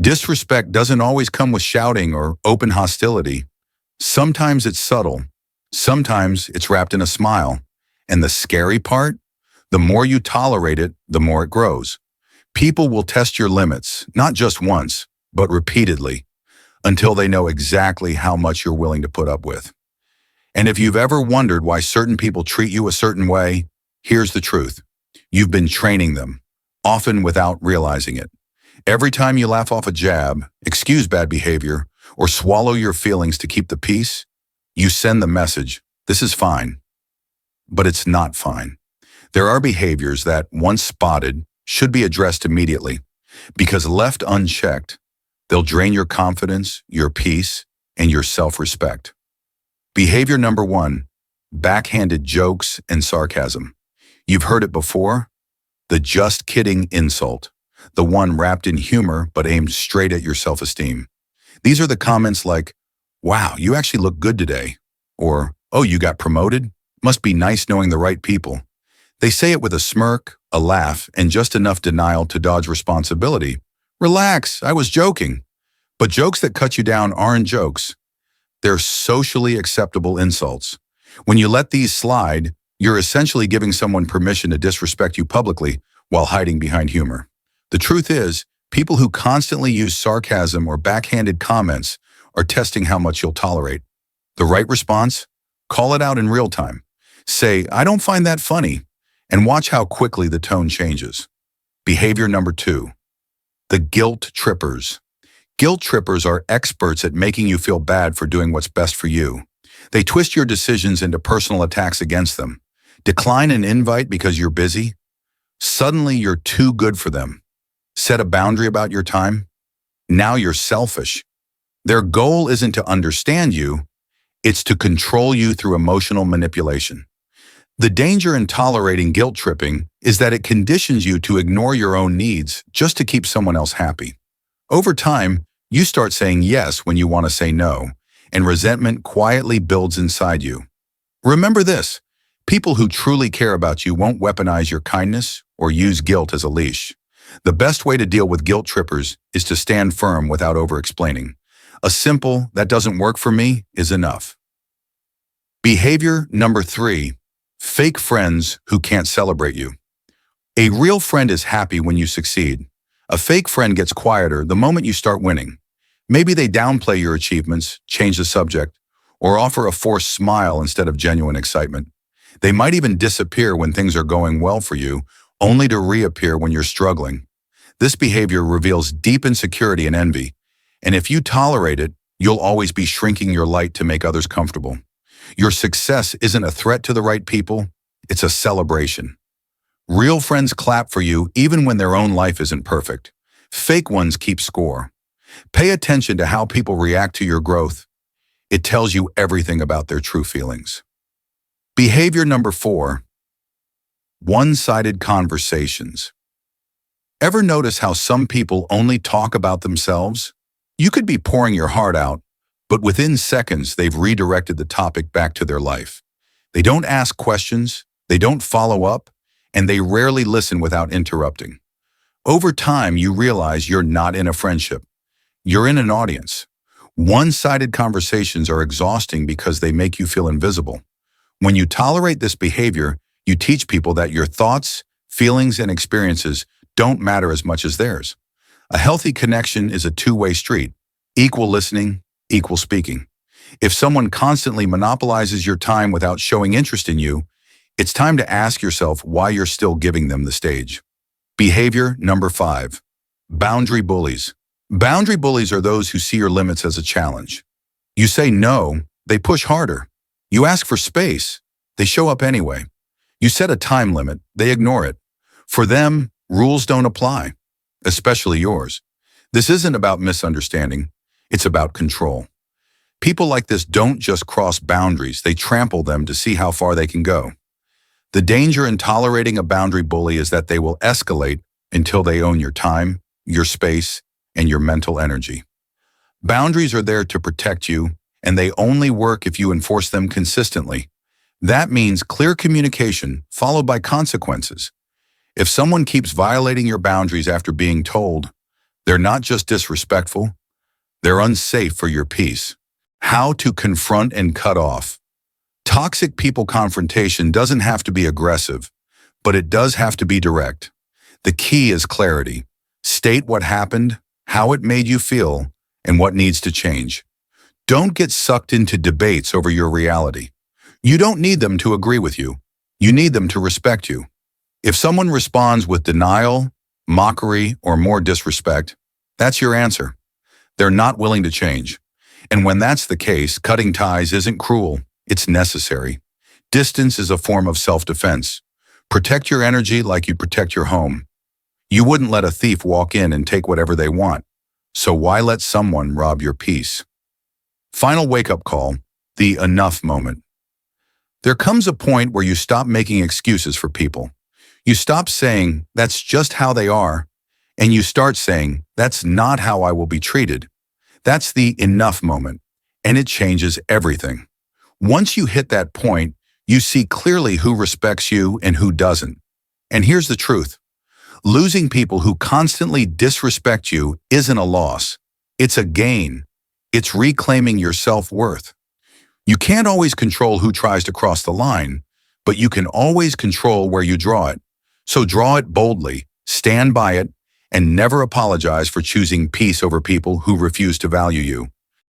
Disrespect doesn't always come with shouting or open hostility. Sometimes it's subtle. Sometimes it's wrapped in a smile. And the scary part? The more you tolerate it, the more it grows. People will test your limits, not just once, but repeatedly, until they know exactly how much you're willing to put up with. And if you've ever wondered why certain people treat you a certain way, here's the truth. You've been training them, often without realizing it. Every time you laugh off a jab, excuse bad behavior, or swallow your feelings to keep the peace, you send the message, this is fine. But it's not fine. There are behaviors that, once spotted, should be addressed immediately, because left unchecked, they'll drain your confidence, your peace, and your self-respect. Behavior number 1, backhanded jokes and sarcasm. You've heard it before, the just kidding insult, the one wrapped in humor but aimed straight at your self-esteem. These are the comments like, wow, you actually look good today, or, oh, you got promoted? Must be nice knowing the right people. They say it with a smirk, a laugh, and just enough denial to dodge responsibility. Relax, I was joking. But jokes that cut you down aren't jokes. They're socially acceptable insults. When you let these slide, you're essentially giving someone permission to disrespect you publicly while hiding behind humor. The truth is, people who constantly use sarcasm or backhanded comments are testing how much you'll tolerate. The right response? Call it out in real time. Say, I don't find that funny, and watch how quickly the tone changes. Behavior number 2, the guilt trippers. Guilt trippers are experts at making you feel bad for doing what's best for you. They twist your decisions into personal attacks against them. Decline an invite because you're busy? Suddenly you're too good for them. Set a boundary about your time? Now you're selfish. Their goal isn't to understand you, it's to control you through emotional manipulation. The danger in tolerating guilt tripping is that it conditions you to ignore your own needs just to keep someone else happy. Over time, you start saying yes when you want to say no, and resentment quietly builds inside you. Remember this, people who truly care about you won't weaponize your kindness or use guilt as a leash. The best way to deal with guilt trippers is to stand firm without over-explaining. A simple, that doesn't work for me, is enough. Behavior number 3, fake friends who can't celebrate you. A real friend is happy when you succeed. A fake friend gets quieter the moment you start winning. Maybe they downplay your achievements, change the subject, or offer a forced smile instead of genuine excitement. They might even disappear when things are going well for you, only to reappear when you're struggling. This behavior reveals deep insecurity and envy, and if you tolerate it, you'll always be shrinking your light to make others comfortable. Your success isn't a threat to the right people, it's a celebration. Real friends clap for you even when their own life isn't perfect. Fake ones keep score. Pay attention to how people react to your growth. It tells you everything about their true feelings. Behavior number 4, one-sided conversations. Ever notice how some people only talk about themselves? You could be pouring your heart out, but within seconds they've redirected the topic back to their life. They don't ask questions, they don't follow up, and they rarely listen without interrupting. Over time, you realize you're not in a friendship. You're in an audience. One-sided conversations are exhausting because they make you feel invisible. When you tolerate this behavior, you teach people that your thoughts, feelings, and experiences don't matter as much as theirs. A healthy connection is a two-way street, equal listening, equal speaking. If someone constantly monopolizes your time without showing interest in you, it's time to ask yourself why you're still giving them the stage. Behavior number 5, boundary bullies. Boundary bullies are those who see your limits as a challenge. You say no, they push harder. You ask for space, they show up anyway. You set a time limit, they ignore it. For them, rules don't apply, especially yours. This isn't about misunderstanding, it's about control. People like this don't just cross boundaries, they trample them to see how far they can go. The danger in tolerating a boundary bully is that they will escalate until they own your time, your space, and your mental energy. Boundaries are there to protect you, and they only work if you enforce them consistently. That means clear communication followed by consequences. If someone keeps violating your boundaries after being told, They're not just disrespectful, they're unsafe for your peace. How to confront and cut off. Toxic people confrontation doesn't have to be aggressive, but it does have to be direct. The key is clarity. State what happened, how it made you feel, and what needs to change. Don't get sucked into debates over your reality. You don't need them to agree with you. You need them to respect you. If someone responds with denial, mockery, or more disrespect, that's your answer. They're not willing to change. And when that's the case, cutting ties isn't cruel, it's necessary. Distance is a form of self-defense. Protect your energy like you protect your home. You wouldn't let a thief walk in and take whatever they want. So why let someone rob your peace? Final wake-up call, the enough moment. There comes a point where you stop making excuses for people. You stop saying, that's just how they are, and you start saying, that's not how I will be treated. That's the enough moment, and it changes everything. Once you hit that point, you see clearly who respects you and who doesn't. And here's the truth. Losing people who constantly disrespect you isn't a loss. It's a gain. It's reclaiming your self-worth. You can't always control who tries to cross the line, but you can always control where you draw it. So draw it boldly, stand by it, and never apologize for choosing peace over people who refuse to value you.